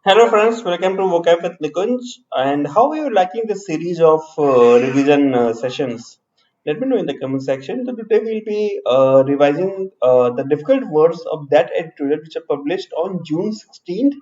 Hello friends, welcome to Vocab with Nikunj. And how are you liking this series of revision sessions? Let me know in the comment section. So today we'll be revising the difficult words of that editorial which are published on June 16th,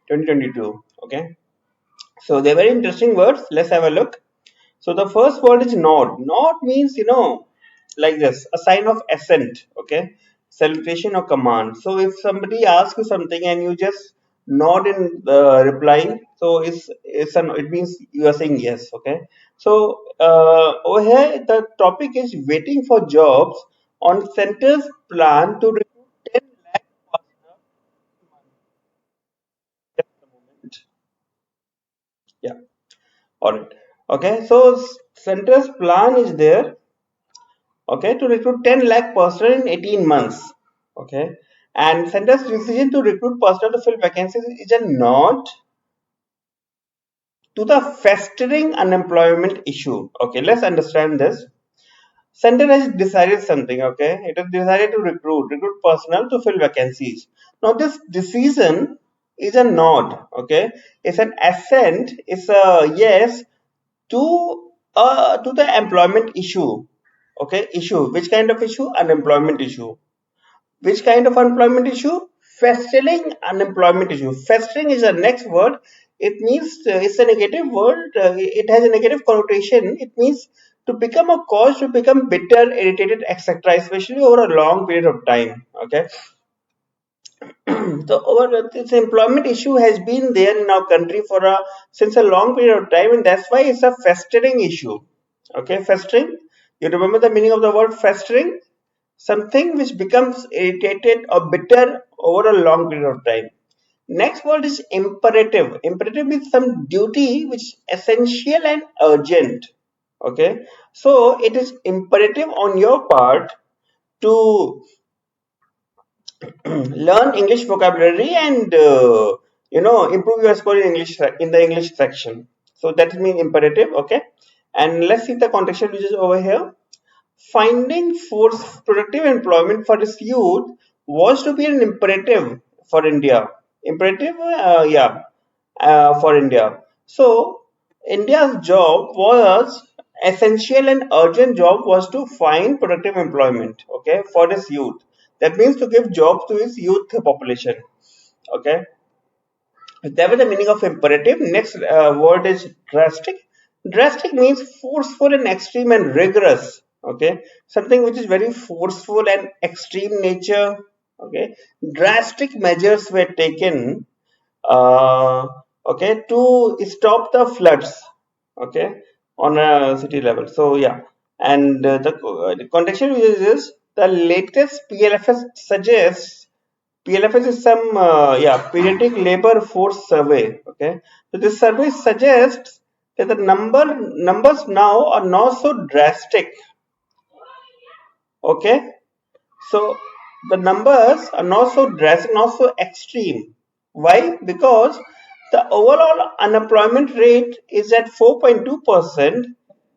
2022. Okay, so they're very interesting words. Let's have a look. So the first word is nod. Nod means, like this, a sign of assent, okay? Salutation or command. So if somebody asks you something and you just nod in the reply, so it means you are saying yes, okay? So over here the topic is waiting for jobs on center's plan to recruit 10 lakh personnel. Just a moment. Yeah, all right. Okay, so center's plan is there, okay, to recruit 10 lakh personnel in 18 months, okay, and center's decision to recruit personnel to fill vacancies is a nod to the festering unemployment issue. Okay, let's understand this. Center has decided something, okay, it has decided to recruit personnel to fill vacancies. Now this decision is a nod, okay, it's an assent, it's a yes to the employment issue. Okay, issue, which kind of issue? Unemployment issue. Which kind of unemployment issue? Festering unemployment issue. Festering is the next word. It means it's a negative word. It has a negative connotation. It means to become a cause, to become bitter, irritated, etc. Especially over a long period of time. Okay. So over this employment issue has been there in our country for a since a long period of time, and that's why it's a festering issue. Okay, festering. You remember the meaning of the word festering? Something which becomes irritated or bitter over a long period of time. Next word is imperative. Imperative is some duty which is essential and urgent. Okay, so it is imperative on your part to learn English vocabulary and improve your score in English in the English section. So that means imperative. Okay, and let's see the contextual uses over here. Finding force productive employment for its youth was to be an imperative for India. Imperative, yeah, for India. So India's job was essential and urgent job was to find productive employment. Okay, for its youth. That means to give jobs to its youth population. Okay, that was the meaning of imperative. Next word is drastic. Drastic means forceful and extreme and rigorous. Okay, something which is very forceful and extreme nature. Okay, drastic measures were taken. Okay, to stop the floods. Okay, on a city level. So yeah, and the contextual is the latest PLFS suggests. PLFS is some periodic labor force survey. Okay, so this survey suggests that the numbers now are not so drastic. Okay, so the numbers are not so drastic, not so extreme. Why? Because the overall unemployment rate is at 4.2%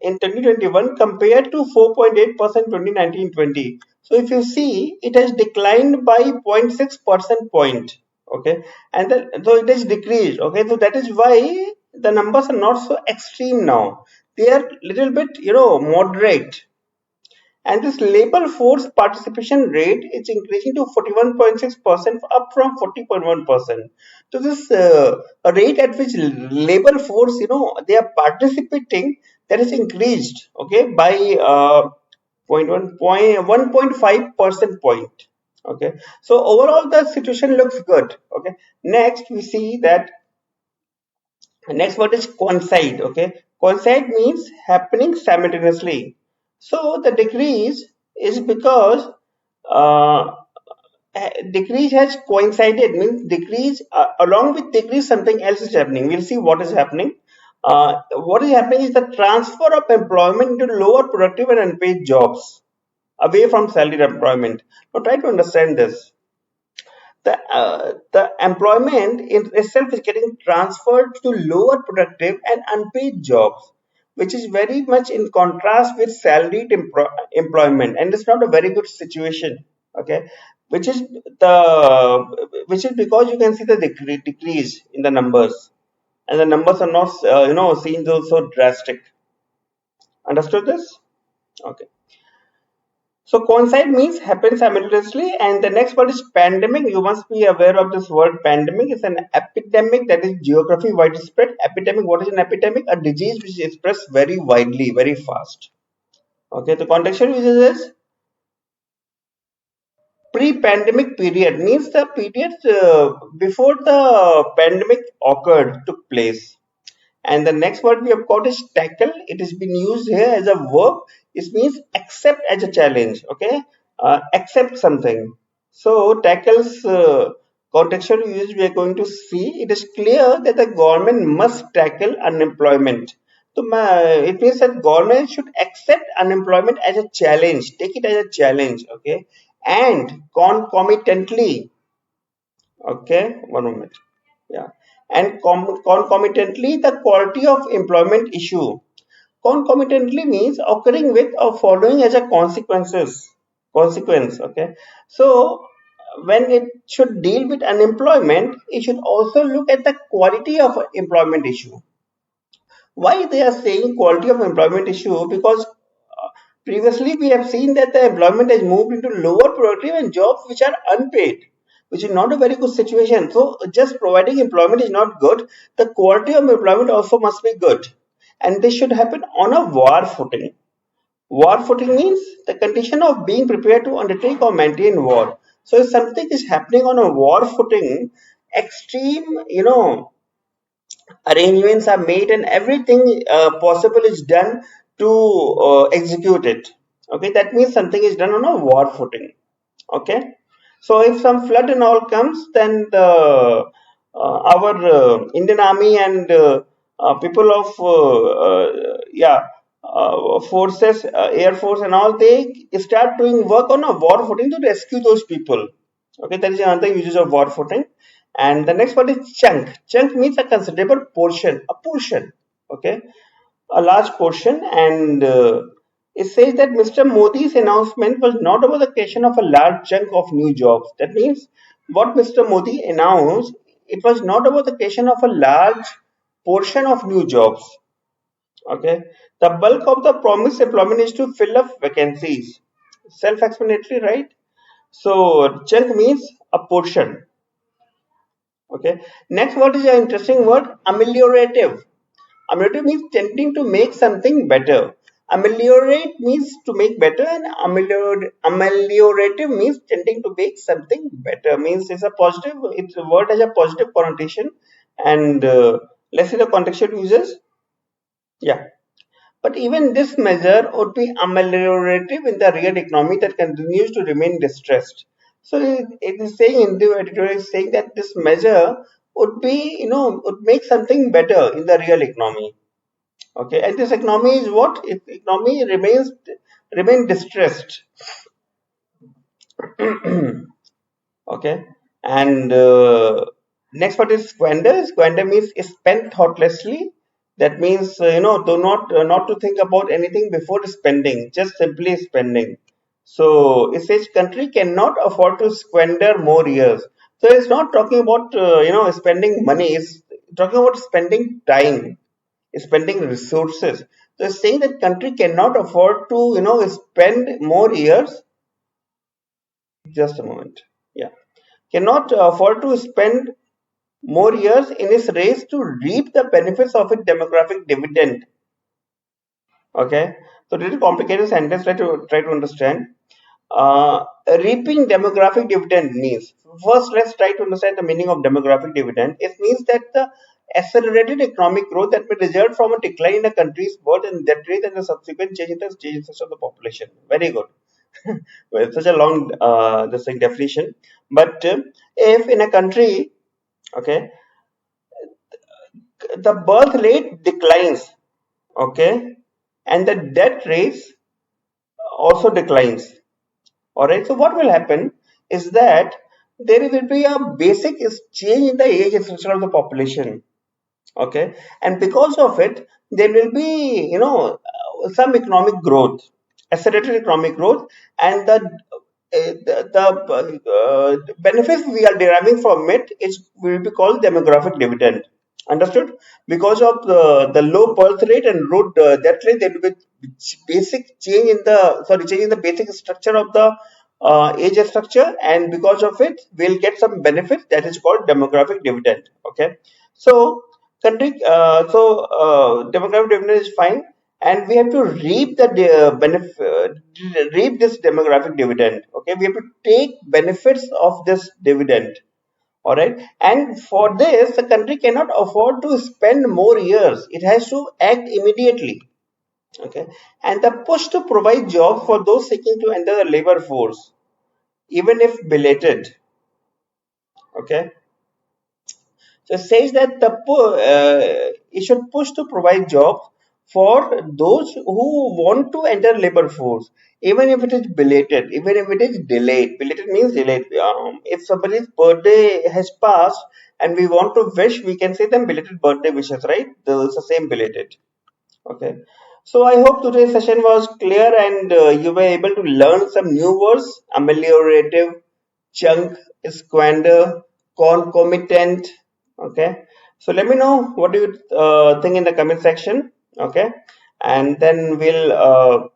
in 2021 compared to 4.8% 2019-20. So if you see, it has declined by 0.6 percent point. Okay, and so it has decreased. Okay, so that is why the numbers are not so extreme now. They are little bit, moderate, and this labor force participation rate is increasing to 41.6% up from 40.1%. So this rate at which labor force, they are participating, that is increased, okay, by 1.5 percent point. Okay, so overall the situation looks good. Okay, next we see that next word is coincide. Okay, coincide means happening simultaneously. So the decrease is because uh, decrease has coincided, means decrease, along with decrease something else is happening. We'll see what is happening. What is happening is the transfer of employment into lower productive and unpaid jobs away from salaried employment. Now try to understand this. The employment in itself is getting transferred to lower productive and unpaid jobs, which is very much in contrast with salaried employment, and it's not a very good situation. Okay, which is which is because you can see the decrease in the numbers, and the numbers are not seen so drastic. Understood this? Okay. So coincide means happen simultaneously, and the next word is pandemic. You must be aware of this word. Pandemic is an epidemic, that is geography widespread. Epidemic. What is an epidemic? A disease which is spreads very widely, very fast. Okay. The contextual usage is pre-pandemic period, means the period before the pandemic occurred, took place. And the next word we have got is tackle. It has been used here as a verb. It means accept as a challenge. Okay, accept something. So tackles contextual usage we are going to see. It is clear that the government must tackle unemployment. So it means that government should accept unemployment as a challenge. Take it as a challenge. Okay, and concomitantly. Okay, one moment. Yeah, and concomitantly, the quality of employment issue. Concomitantly means occurring with or following as a consequence. Okay, so when it should deal with unemployment, it should also look at the quality of employment issue. Why they are saying quality of employment issue? Because previously we have seen that the employment has moved into lower productive and jobs which are unpaid, which is not a very good situation. So just providing employment is not good. The quality of employment also must be good, and this should happen on a war footing. War footing means the condition of being prepared to undertake or maintain war. So if something is happening on a war footing, extreme, arrangements are made and everything possible is done to execute it. Okay, that means something is done on a war footing. Okay, so if some flood and all comes, then the our Indian army and people of forces, air force and all, they start doing work on a war footing to rescue those people. Okay, that is another uses of war footing. And the next one is chunk. Chunk means a considerable portion, a portion. Okay, a large portion. And it says that Mr. Modi's announcement was not about the creation of a large chunk of new jobs. That means what Mr. Modi announced, it was not about the creation of a large portion of new jobs. Okay, the bulk of the promised employment is to fill up vacancies. Self-explanatory, right? So chunk means a portion. Okay. Next word is an interesting word, ameliorative. Ameliorative means tending to make something better. Ameliorate means to make better, and ameliorative means tending to make something better. Means it's a positive. It's a word has a positive connotation. And let's see the contextual uses. Yeah. But even this measure would be ameliorative in the real economy that continues to remain distressed. So it is saying in the editorial is saying that this measure would be, would make something better in the real economy. Okay, and this economy is what? If economy remain distressed. Okay, and next what is squander? Squander means spend thoughtlessly. That means do not to think about anything before spending, just simply spending. So it says country cannot afford to squander more years. So it's not talking about spending money. It's talking about spending time, spending resources. So it's saying that country cannot afford to spend more years. Just a moment. Yeah, cannot afford to spend more years in its race to reap the benefits of its demographic dividend. Okay, so this is a complicated sentence. Try to understand. Reaping demographic dividend means, first let's try to understand the meaning of demographic dividend. It means that the accelerated economic growth that may result from a decline in a country's birth and death rate and the subsequent change in the status of the population. Very good. Well, such a long this thing definition. But if in a country, okay, the birth rate declines, okay, and the death rates also declines. All right, so what will happen is that there will be a basic change in the age structure of the population. Okay, and because of it, there will be some economic growth, accelerated economic growth, and the the benefits we are deriving from it is will be called demographic dividend. Understood? Because of the low birth rate and low death rate, there will be basic change in the change in the basic structure of the age structure, and because of it, we'll get some benefits that is called demographic dividend. Okay, so demographic dividend is fine, and we have to reap the reap this demographic dividend. Okay, we have to take benefits of this dividend. All right, and for this, the country cannot afford to spend more years. It has to act immediately. Okay, and the push to provide jobs for those seeking to enter the labor force, even if belated. Okay, so it says that it should push to provide jobs for those who want to enter labor force, even if it is belated, even if it is delayed. Belated means delayed. If somebody's birthday has passed and we want to wish, we can say them belated birthday wishes, right? It's the same belated. Okay. So I hope today's session was clear and you were able to learn some new words: ameliorative, chunk, squander, concomitant. Okay. So let me know what do you think in the comment section. Okay. And then we'll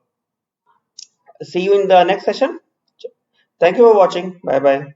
see you in the next session. Thank you for watching. Bye bye.